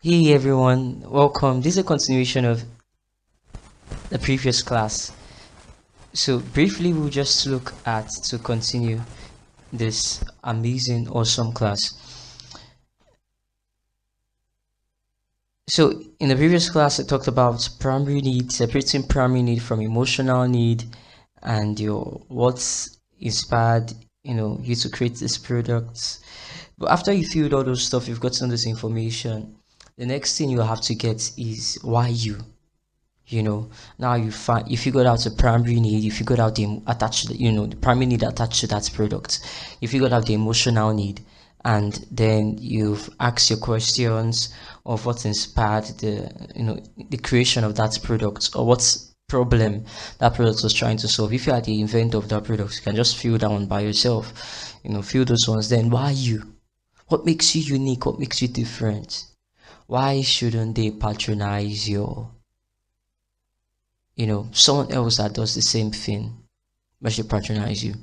Hey everyone, welcome. This is a continuation of the previous class. So briefly we'll just look at to continue this amazing awesome class. So in the previous class I talked about primary need, separating primary need from emotional need, and what's inspired you to create these products. But after you filled all those stuff, you've gotten this information. The next thing you have to get is why now you figured out the primary need, you figured out the attached, the primary need attached to that product, you figured out the emotional need, and then you've asked your questions of what inspired the creation of that product, or what's problem that product was trying to solve. If you are the inventor of that product, you can just fill that one by yourself, fill those ones. Then why you? What makes you unique? What makes you different? Why shouldn't they patronize someone else that does the same thing but should patronize you?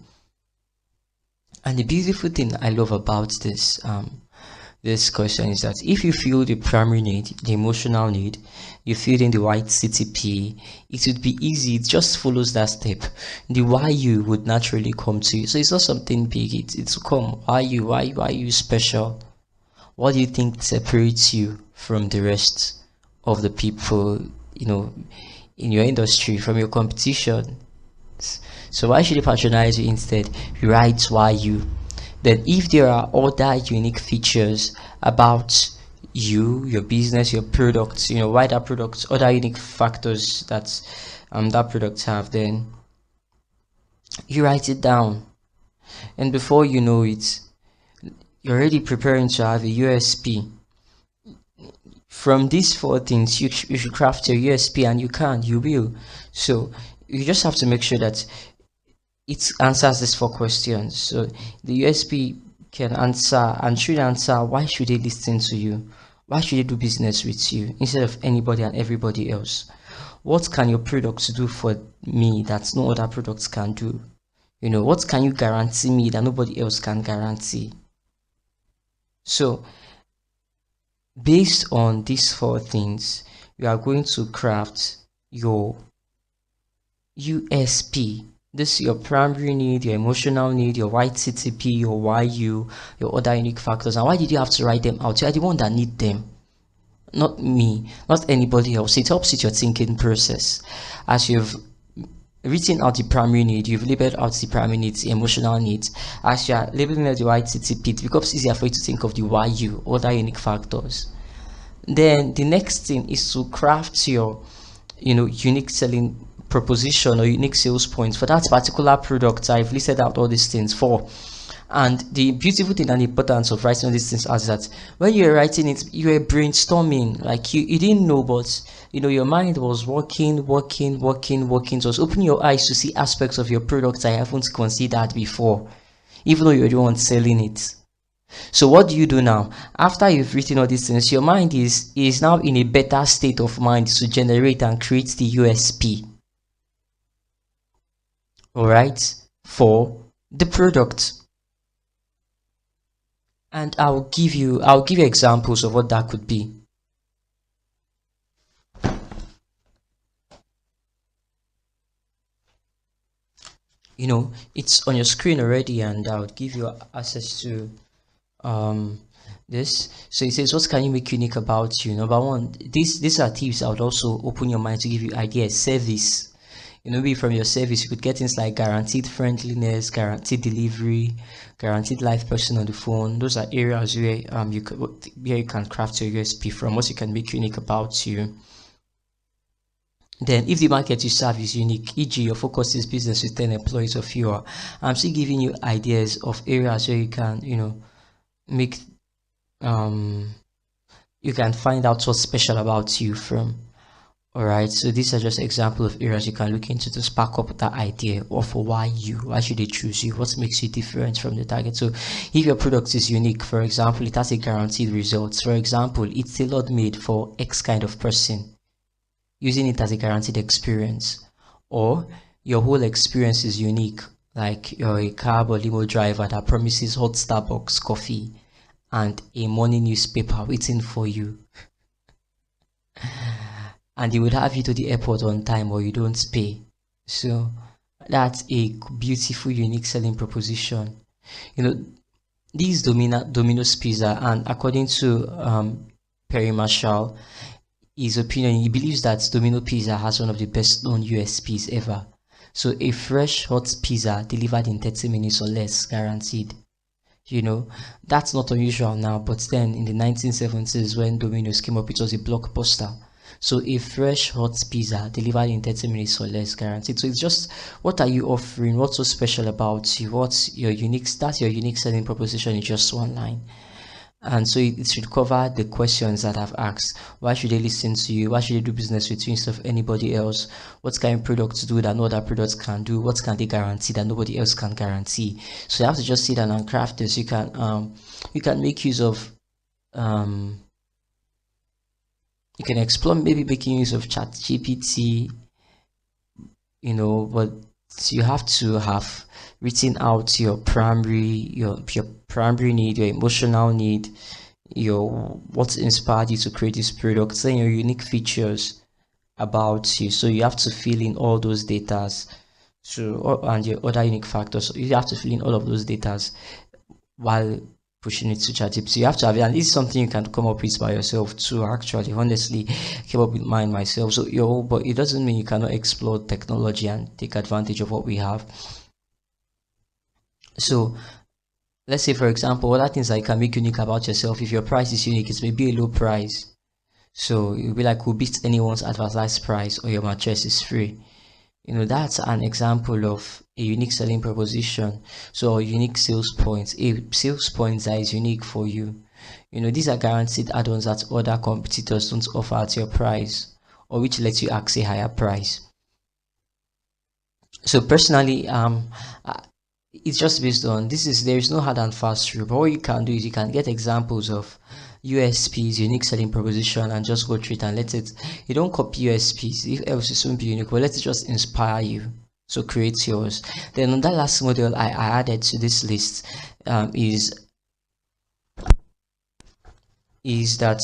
And the beautiful thing I love about this question is that if you feel the primary need, the emotional need, you fill in the white CTP, it would be easy. It just follows that step. The why you would naturally come to you. So it's not something big. It's come. Why you special? What do you think separates you from the rest of the people, in your industry, from your competition? So why should they patronize you instead? You write why you. Then if there are other unique features about you, your business, your products, why that products, other unique factors that products have, then you write it down. And before you know it, you're already preparing to have a USP. From these four things, you should craft your USP, and you will. So you just have to make sure that it answers these four questions. So the USP can answer and should answer, why should they listen to you? Why should they do business with you instead of anybody and everybody else? What can your products do for me that no other products can do? What can you guarantee me that nobody else can guarantee? So based on these four things, you are going to craft your USP. This is your primary need, your emotional need, your white CTP, your YU, your other unique factors. And why did you have to write them out? You are the one that need them, not me, not anybody else. It helps with your thinking process. As you've written out the primary need, you've labeled out the primary needs, the emotional needs. As you are labeling out the white CTP, it becomes easier for you to think of the YU, other unique factors. Then the next thing is to craft your unique selling proposition or unique sales points for that particular product I've listed out all these things for. And the beautiful thing and the importance of writing all these things is that when you're writing it, you were brainstorming, like you didn't know, but your mind was working. It was opening your eyes to see aspects of your product I haven't considered before, even though you're the one selling it. So what do you do now? After you've written all these things, your mind is now in a better state of mind to generate and create the USP. Alright, for the product. And I'll give you examples of what that could be. It's on your screen already, and I'll give you access to this. So it says, what can you make unique about you? Number one, these are tips I would also open your mind to give you ideas. Service, maybe from your service you could get things like guaranteed friendliness, guaranteed delivery, guaranteed live person on the phone. Those are areas where you can craft your USP from, what you can make unique about you. Then if the market you serve is unique, e.g. your focus is business with 10 employees or fewer, I'm still giving you ideas of areas where you can make you can find out what's special about you from. Alright, so these are just examples of areas you can look into to spark up that idea of why should they choose you, what makes you different from the target. So if your product is unique, for example, it has a guaranteed results. For example, it's tailor made for X kind of person, using it as a guaranteed experience. Or your whole experience is unique, like you're a cab or limo driver that promises hot Starbucks coffee and a morning newspaper waiting for you. and they would have you to the airport on time, or you don't pay. So that's a beautiful, unique selling proposition. You know, these Domino's Pizza, and according to Perry Marshall, his opinion, he believes that Domino Pizza has one of the best known USPs ever. So a fresh hot pizza delivered in 30 minutes or less, guaranteed. You know, that's not unusual now, but then in the 1970s when Domino's came up, it was a blockbuster. So a fresh hot pizza delivered in 30 minutes or less, guaranteed. So it's just, what are you offering? What's so special about you? What's your unique, that's your unique selling proposition in just one line. And so it should cover the questions that I've asked. Why should they listen to you? Why should they do business with you instead of anybody else? What kind of products do that no other products can do? What can they guarantee that nobody else can guarantee? So you have to just sit down and craft this. You can make use of you can explore maybe making use of chat GPT, but you have to have written out your primary need, your emotional need, your what inspired you to create this product, then your unique features about you. So you have to fill in all those datas, and your other unique factors. So you have to fill in all of those datas while pushing it to ChatGPT. So you have to have it, and this is something you can come up with by yourself too. Actually, honestly, came up with mine myself. So but it doesn't mean you cannot explore technology and take advantage of what we have. So let's say, for example, other things that you can make unique about yourself. If your price is unique, it may be a low price. So you'll be like, who beats anyone's advertised price, or your mattress is free. That's an example of a unique selling proposition. So a unique sales point, a sales point that is unique for you. These are guaranteed add-ons that other competitors don't offer at your price, or which lets you ask a higher price. So personally, it's just based on there is no hard and fast rule, but what you can do is you can get examples of USPs, unique selling proposition, and just go through it and let it. You don't copy USPs, if else it won't be unique, but let it just inspire you. So create yours. Then on that last model I added to this list is that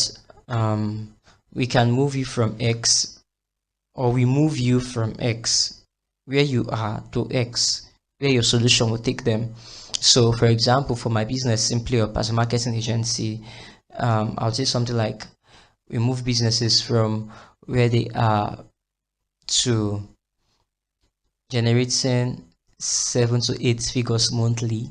we can move you from X, or we move you from X where you are to X where your solution will take them. So for example, for my business, Simply Up, as a marketing agency, I'll say something like, we move businesses from where they are to generating 7 to 8 figures monthly,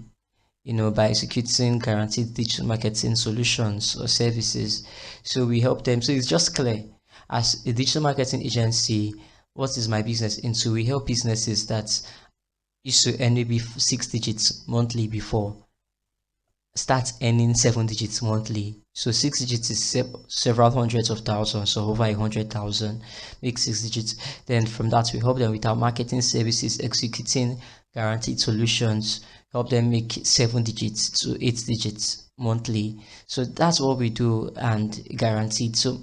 by executing guaranteed digital marketing solutions or services. So we help them. So it's just clear. As a digital marketing agency, what is my business into? We help businesses that used to earn maybe 6 digits monthly before start earning 7 digits monthly. So 6 digits is several hundreds of thousands, so over 100,000 make 6 digits. Then from that, we help them with our marketing services, executing guaranteed solutions, help them make 7 digits to 8 digits monthly. So that's what we do, and guaranteed. So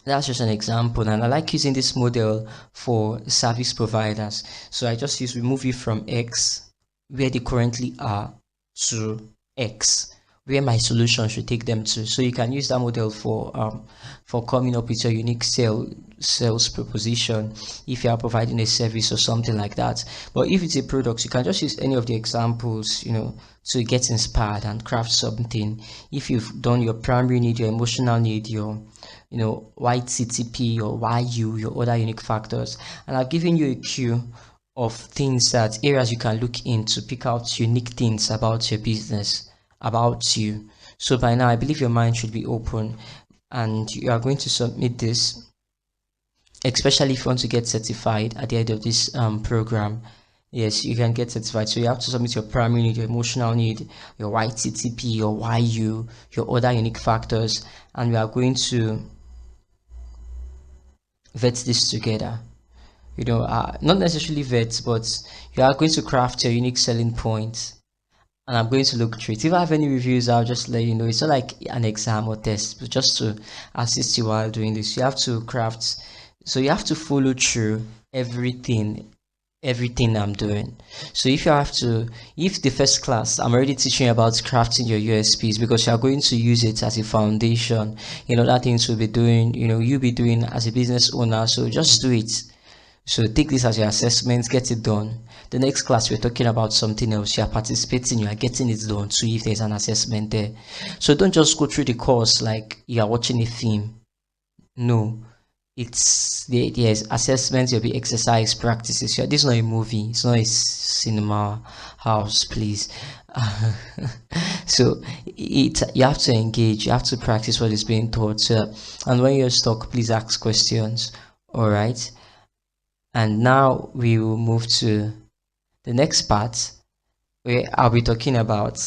that's just an example, and I like using this model for service providers. So I just remove it from X where they currently are to X where my solution should take them to. So you can use that model for coming up with your unique sales proposition if you are providing a service or something like that. But if it's a product, you can just use any of the examples to get inspired and craft something. If you've done your primary need, your emotional need, your white CTP, or YU, your other unique factors, and I've given you a queue of areas you can look in to pick out unique things about your business, about you. So by now, I believe your mind should be open, and you are going to submit this, especially if you want to get certified at the end of this program. Yes, you can get certified. So you have to submit your primary need, your emotional need, your white CTP, your YU, your other unique factors, and we are going to vet this together. Not necessarily vet, but you are going to craft your unique selling points, and I'm going to look through it. If I have any reviews, I'll just let you know. It's not like an exam or test, but just to assist you while doing this. You have to craft, so you have to follow through everything everything I'm doing. So if the first class I'm already teaching you about crafting your USPs, because you are going to use it as a foundation in other things you'll be doing, you'll be doing as a business owner. So just do it. So take this as your assessment, get it done. The next class we're talking about something else. You are participating, you are getting it done too if there's an assessment there. So don't just go through the course like you are watching a film. No, there's assessments, there'll be exercise practices. Yeah, this is not a movie, it's not a cinema house, please. So you have to engage, you have to practice what is being taught. So, and when you're stuck, please ask questions. All right. And now we will move to the next part where I'll be talking about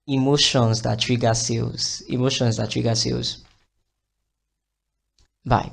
emotions that trigger sales. Emotions that trigger sales. Bye.